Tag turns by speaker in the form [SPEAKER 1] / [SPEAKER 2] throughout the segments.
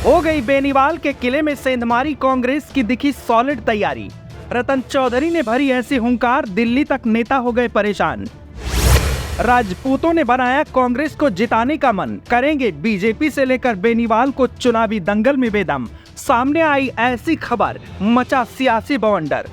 [SPEAKER 1] हो गई बेनीवाल के किले में सेंधमारी कांग्रेस की दिखी सॉलिड तैयारी। रतन चौधरी ने भरी ऐसी हुंकार, दिल्ली तक नेता हो गए परेशान। राजपूतों ने बनाया कांग्रेस को जिताने का मन, करेंगे बीजेपी से लेकर बेनीवाल को चुनावी दंगल में बेदम। सामने आई ऐसी खबर, मचा सियासी बवंडर।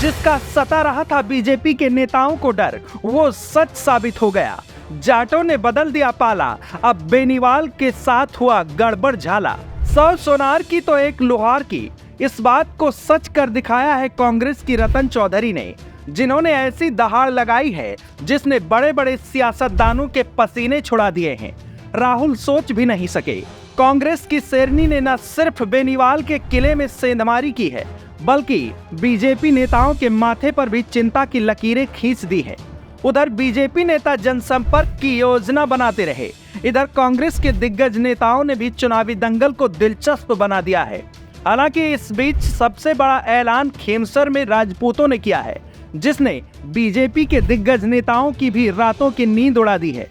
[SPEAKER 1] जिसका सता रहा था बीजेपी के नेताओं को डर, वो सच साबित हो गया। जाटों ने बदल दिया पाला, अब बेनीवाल के साथ हुआ गड़बड़ झाला। 100 सोनार की तो एक लोहार की, इस बात को सच कर दिखाया है कांग्रेस की रतन चौधरी ने, जिन्होंने ऐसी दहाड़ लगाई है जिसने बड़े बड़े सियासतदानों के पसीने छुड़ा दिए हैं। राहुल सोच भी नहीं सके। कांग्रेस की शेरनी ने न सिर्फ बेनीवाल के किले में सेंधमारी की है, बल्कि बीजेपी नेताओं के माथे पर भी चिंता की लकीरें खींच दी है। उधर बीजेपी नेता जनसंपर्क की योजना बनाते रहे, इधर कांग्रेस के दिग्गज नेताओं ने भी चुनावी दंगल को दिलचस्प बना दिया है। हालांकि इस बीच सबसे बड़ा ऐलान खेमसर में राजपूतों ने किया है, जिसने बीजेपी के दिग्गज नेताओं की भी रातों की नींद उड़ा दी है,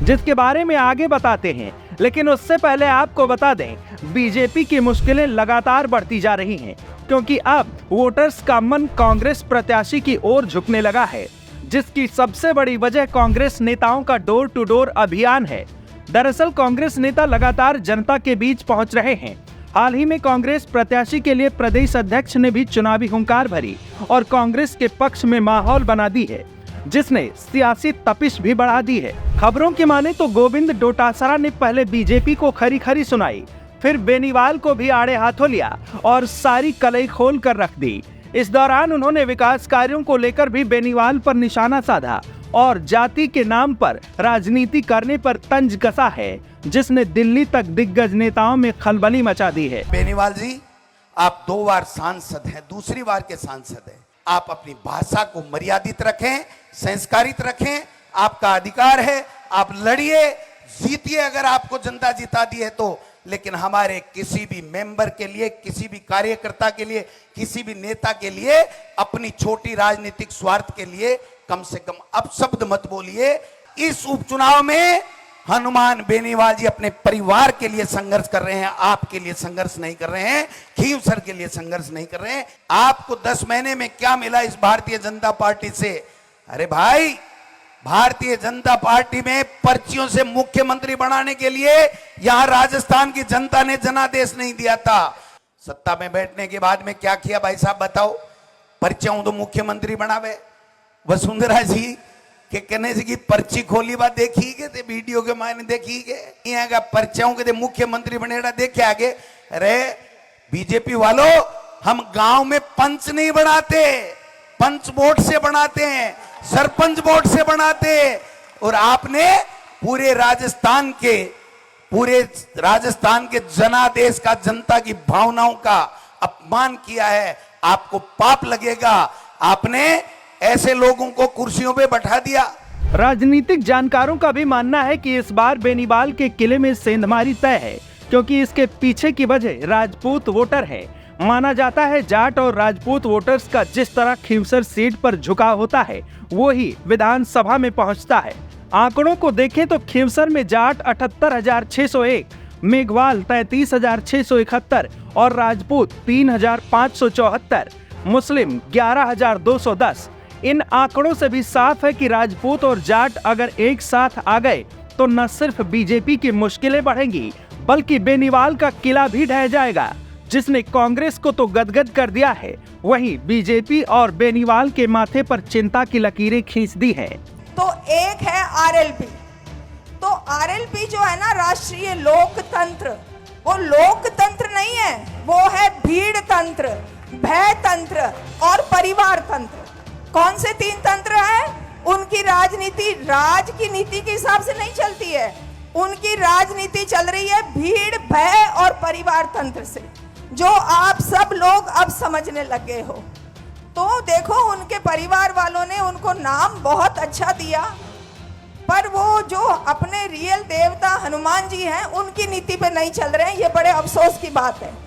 [SPEAKER 1] जिसके बारे में आगे बताते हैं। लेकिन उससे पहले आपको बता दें, बीजेपी की मुश्किलें लगातार बढ़ती जा रही हैं, क्योंकि अब वोटर्स का मन कांग्रेस प्रत्याशी की ओर झुकने लगा है, जिसकी सबसे बड़ी वजह कांग्रेस नेताओं का डोर टू डोर अभियान है। दरअसल कांग्रेस नेता लगातार जनता के बीच पहुंच रहे हैं। हाल ही में कांग्रेस प्रत्याशी के लिए प्रदेश अध्यक्ष ने भी चुनावी हुंकार भरी और कांग्रेस के पक्ष में माहौल बना दी है, जिसने सियासी तपिश भी बढ़ा दी है। खबरों की माने तो गोविंद डोटासरा ने पहले बीजेपी को खरी खरी सुनाई, फिर बेनीवाल को भी आड़े हाथों लिया और सारी कलई खोल कर रख दी। इस दौरान उन्होंने विकास कार्यों को लेकर भी बेनीवाल पर निशाना साधा और जाति के नाम पर राजनीति करने पर तंज कसा है, जिसने दिल्ली तक दिग्गज नेताओं में खलबली मचा दी है।
[SPEAKER 2] बेनीवाल जी, आप 2 बार सांसद हैं, दूसरी बार के सांसद हैं। आप अपनी भाषा को मर्यादित रखें, संस्कारित रखें, आपका अधिकार है। आप लड़िए, जीतिए अगर आपको जनता जिता दी है तो। लेकिन हमारे किसी भी मेंबर के लिए, किसी भी कार्यकर्ता के लिए, किसी भी नेता के लिए अपनी छोटी राजनीतिक स्वार्थ के लिए कम से कम अपशब्द मत बोलिए। इस उपचुनाव में हनुमान बेनीवाल जी अपने परिवार के लिए संघर्ष कर रहे हैं, आपके लिए संघर्ष नहीं कर रहे हैं, खींवसर के लिए संघर्ष नहीं कर रहे हैं। आपको 10 महीने में क्या मिला इस भारतीय जनता पार्टी से? अरे भाई, भारतीय जनता पार्टी में पर्चियों से मुख्यमंत्री बनाने के लिए यहां राजस्थान की जनता ने जनादेश नहीं दिया था। सत्ता में बैठने के बाद में क्या किया भाई साहब बताओ? पर्चियों तो मुख्यमंत्री बनावे। वसुंधरा जी के कहने से की पर्ची खोली बात देखी के वीडियो के मायने देखी के यहाँ का पर्चियों के मुख्यमंत्री बनेगा देखे आगे। अरे बीजेपी वालों, हम गांव में पंच नहीं बनाते, पंच वोट से बनाते हैं, सरपंच वोट से बनाते हैं। और आपने पूरे राजस्थान के जनादेश का, जनता की भावनाओं का अपमान किया है। आपको पाप लगेगा, आपने ऐसे लोगों को कुर्सियों पे बैठा दिया।
[SPEAKER 1] राजनीतिक जानकारों का भी मानना है कि इस बार बेनीवाल के किले में सेंधमारी तय है, क्योंकि इसके पीछे की वजह राजपूत वोटर है। माना जाता है जाट और राजपूत वोटर्स का जिस तरह खींवसर सीट पर झुकाव होता है, वो ही विधानसभा में पहुंचता है। आंकड़ों को देखें तो खींवसर में जाट 78,601, मेघवाल 33,671 और राजपूत 3,574, मुस्लिम 11,210। इन आंकड़ों से भी साफ है कि राजपूत और जाट अगर एक साथ आ गए तो न सिर्फ बीजेपी की मुश्किलें बढ़ेंगी, बल्कि बेनीवाल का किला भी ढह जाएगा, जिसने कांग्रेस को तो गदगद कर दिया है। वहीं बीजेपी और बेनीवाल के माथे पर चिंता की लकीरें खींच दी हैं।
[SPEAKER 3] तो एक है आरएलपी। तो आरएलपी जो है ना, राष्ट्रीय लोकतंत्र, वो लोकतंत्र नहीं है, वो है भीड़ तंत्र, भय तंत्र और परिवार तंत्र। कौन से 3 तंत्र हैं? उनकी राजनीति राज की नीति के हिसाब से नहीं चलती है, उनकी राजनीति चल रही है भीड़, भय और परिवार तंत्र से, जो आप सब लोग अब समझने लगे हो। तो देखो, उनके परिवार वालों ने उनको नाम बहुत अच्छा दिया, पर वो जो अपने रियल देवता हनुमान जी हैं, उनकी नीति पे नहीं चल रहे हैं। ये बड़े अफसोस की बात है।